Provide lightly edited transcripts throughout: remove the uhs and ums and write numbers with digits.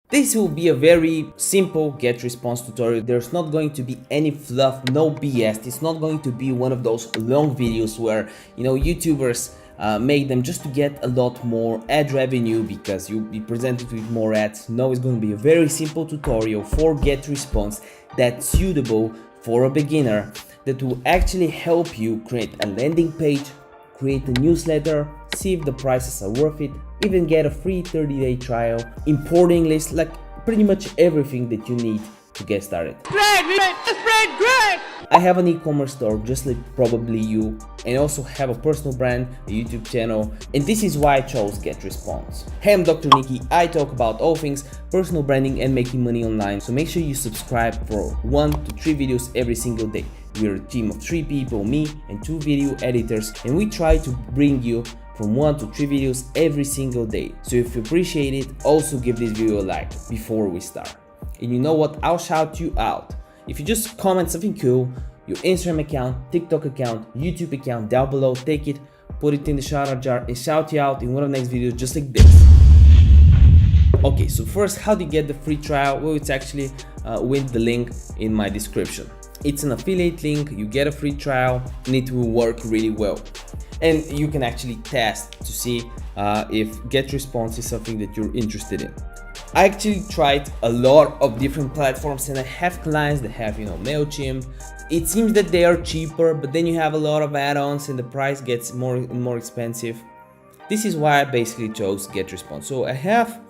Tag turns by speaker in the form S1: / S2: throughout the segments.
S1: This will be a very simple get response tutorial. There's not going to be any fluff, no BS. It's not going to be one of those long videos where, YouTubers make them just to get a lot more ad revenue because you'll be presented with more ads. No, it's going to be a very simple tutorial for get response that's suitable for a beginner, that will actually help you create a landing page, create a newsletter, see if the prices are worth it, even get a free 30-day trial, importing lists, like pretty much everything that you need to get started. Great! I have an e-commerce store just like probably you, and also have a personal brand, a YouTube channel, and this is why I chose Getresponse. Hey, I'm Dr. Nikki. I talk about all things personal branding and making money online, so make sure you subscribe for 1 to 3 videos every single day. We're a team of 3 people, me and 2 video editors, and we try to bring you from 1 to 3 videos every single day. So if you appreciate it, also give this video a like before we start. And you know what? I'll shout you out. If you just comment something cool, your Instagram account, TikTok account, YouTube account down below, take it, put it in the shout out jar and shout you out in one of the next videos just like this. Okay, so first, how do you get the free trial? Well, it's actually with the link in my description. It's an affiliate link, you get a free trial, and it will work really well. And you can actually test to see if Getresponse is something that you're interested in. I actually tried a lot of different platforms, and I have clients that have, MailChimp. It seems that they are cheaper, but then you have a lot of add-ons and the price gets more and more expensive. This is why I basically chose Getresponse. So I have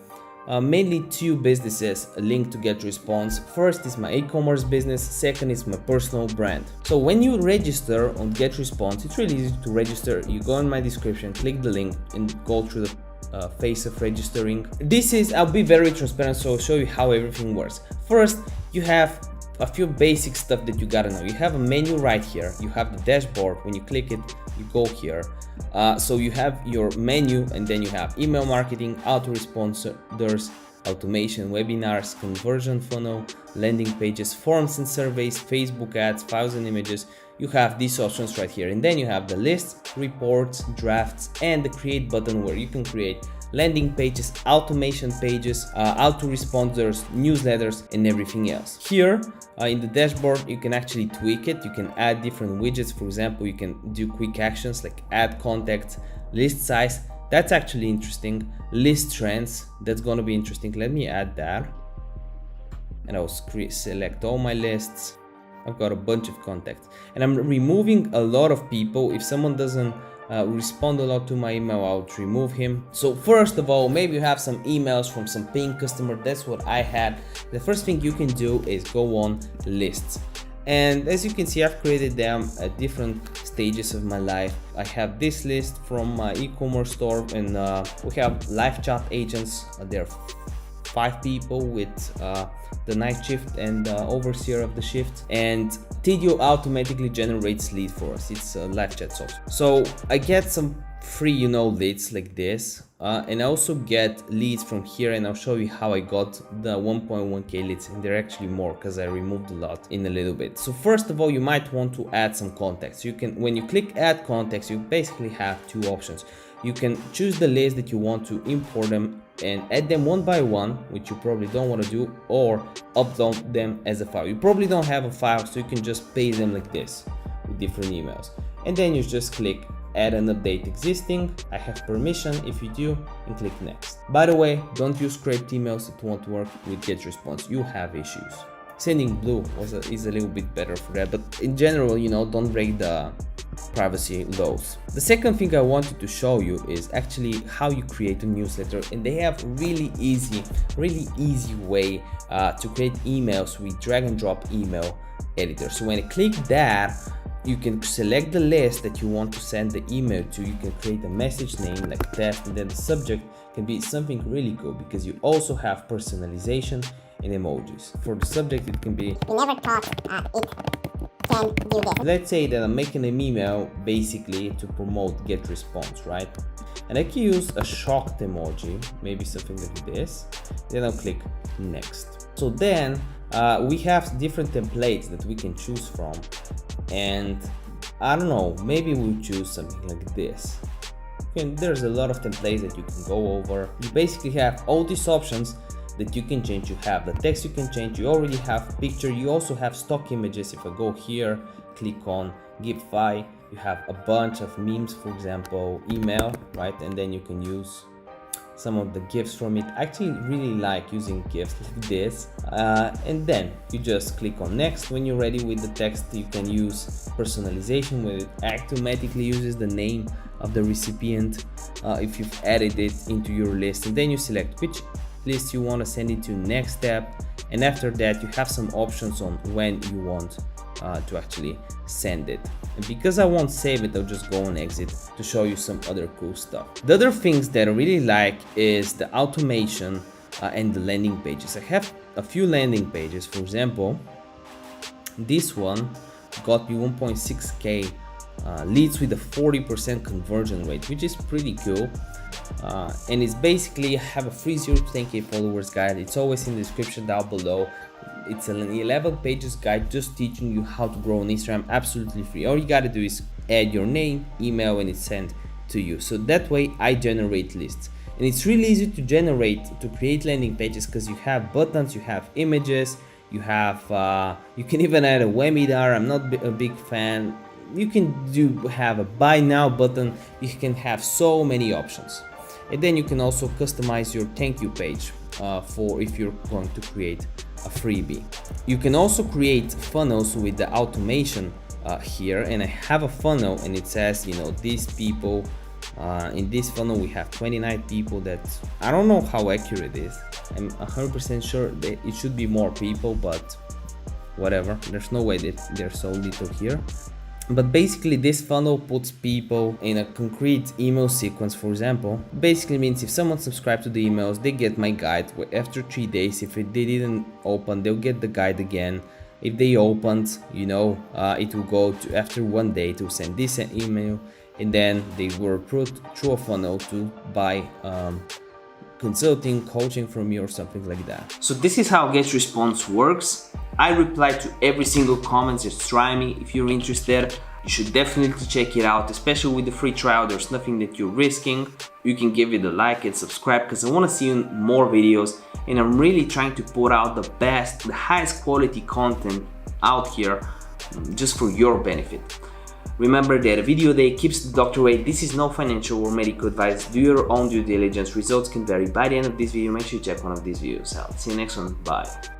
S1: mainly 2 businesses linked to Getresponse. First is my e-commerce business, second is my personal brand. So when you register on Getresponse, it's really easy to register. You go in my description, click the link and go through the phase of registering. I'll be very transparent, so I'll show you how everything works. First, you have a few basic stuff that you gotta know. You have a menu right here, you have the dashboard. When you click it, you go here. So you have your menu, and then you have email marketing, autoresponders, automation, webinars, conversion funnel, landing pages, forms and surveys, Facebook ads, files and images. You have these options right here, and then you have the lists, reports, drafts, and the create button where you can create landing pages, automation pages, autoresponders, newsletters, and everything else. Here in the dashboard, you can actually tweak it. You can add different widgets. For example, you can do quick actions like add contacts, list size. That's actually interesting. List trends. That's gonna be interesting. Let me add that, and I'll select all my lists. I've got a bunch of contacts, and I'm removing a lot of people. If someone doesn't respond a lot to my email, I'll remove him. So first of all, maybe you have some emails from some paying customer. That's what I had. The first thing you can do is go on lists, and as you can see, I've created them at different stages of my life. I have this list from my e-commerce store, and we have live chat agents. There are 5 people with the night shift and overseer of the shift, and Tidio automatically generates lead for us. It's a live chat software. So I get some free leads like this, and I also get leads from here, and I'll show you how I got the 1.1k leads, and they're actually more because I removed a lot in a little bit. So first of all, you might want to add some contacts. You can, when you click add contacts, you basically have 2 options. You can choose the list that you want to import them and add them one by one, which you probably don't want to do, or upload them as a file. You probably don't have a file, so you can just paste them like this with different emails, and then you just click add and update existing. I have permission if you do, and click next. By the way, don't use scraped emails. It won't work with Getresponse. You have issues. Sending blue is a little bit better for that, but in general, don't break the privacy laws. The second thing I wanted to show you is actually how you create a newsletter, and they have really easy way to create emails with drag and drop email editor. So when I click that, you can select the list that you want to send the email to. You can create a message name like test, and then the subject can be something really cool because you also have personalization and emojis. For the subject, it can be
S2: we never thought it can do this.
S1: Let's say that I'm making an email basically to promote Getresponse, right? And I can use a shocked emoji, maybe something like this. Then I'll click next. So then we have different templates that we can choose from, and I don't know, maybe we'll choose something like this. There's a lot of templates that you can go over. You basically have all these options that you can change. You have the text you can change, you already have picture, you also have stock images. If I go here, click on GIF file, you have a bunch of memes, for example, email, right? And then you can use some of the GIFs from it. I actually really like using GIFs like this, and then you just click on next. When you're ready with the text, you can use personalization, where it automatically uses the name of the recipient if you've added it into your list, and then you select which list you want to send it to next step, and after that you have some options on when you want to actually send it. And because I won't save it, I'll just go on exit to show you some other cool stuff. The other things that I really like is the automation and the landing pages. I have a few landing pages. For example, this one got me 1.6k leads with a 40% conversion rate, which is pretty cool. And it's basically have a free 0 to 10k followers guide. It's always in the description down below. It's an 11 pages guide just teaching you how to grow on Instagram, absolutely free. All you gotta do is add your name, email, and it's sent to you. So that way I generate lists. And it's really easy to create landing pages because you have buttons, you have images, you have you can even add a webinar. I'm not a big fan. You can have a buy now button. You can have so many options. And then you can also customize your thank you page for if you're going to create a freebie. You can also create funnels with the automation here, and I have a funnel and it says, you know, these people in this funnel we have 29 people. That I don't know how accurate it is. I'm 100% sure that it should be more people, but whatever, there's no way that there's so little here. But basically this funnel puts people in a concrete email sequence. For example, basically means if someone subscribed to the emails, they get my guide. After 3 days, if they didn't open, they'll get the guide again. If they opened, you know, it will go to after 1 day to send this email, and then they were put through a funnel to buy consulting, coaching from you or something like that. So this is how Getresponse works. I reply to every single comment. Just try me. If you're interested, you should definitely check it out, especially with the free trial. There's nothing that you're risking. You can give it a like and subscribe because I want to see more videos, and I'm really trying to put out the best, the highest quality content out here just for your benefit. Remember that a video day keeps the doctor away. This is no financial or medical advice. Do your own due diligence. Results can vary. By the end of this video, make sure you check one of these videos out. See you next one. Bye.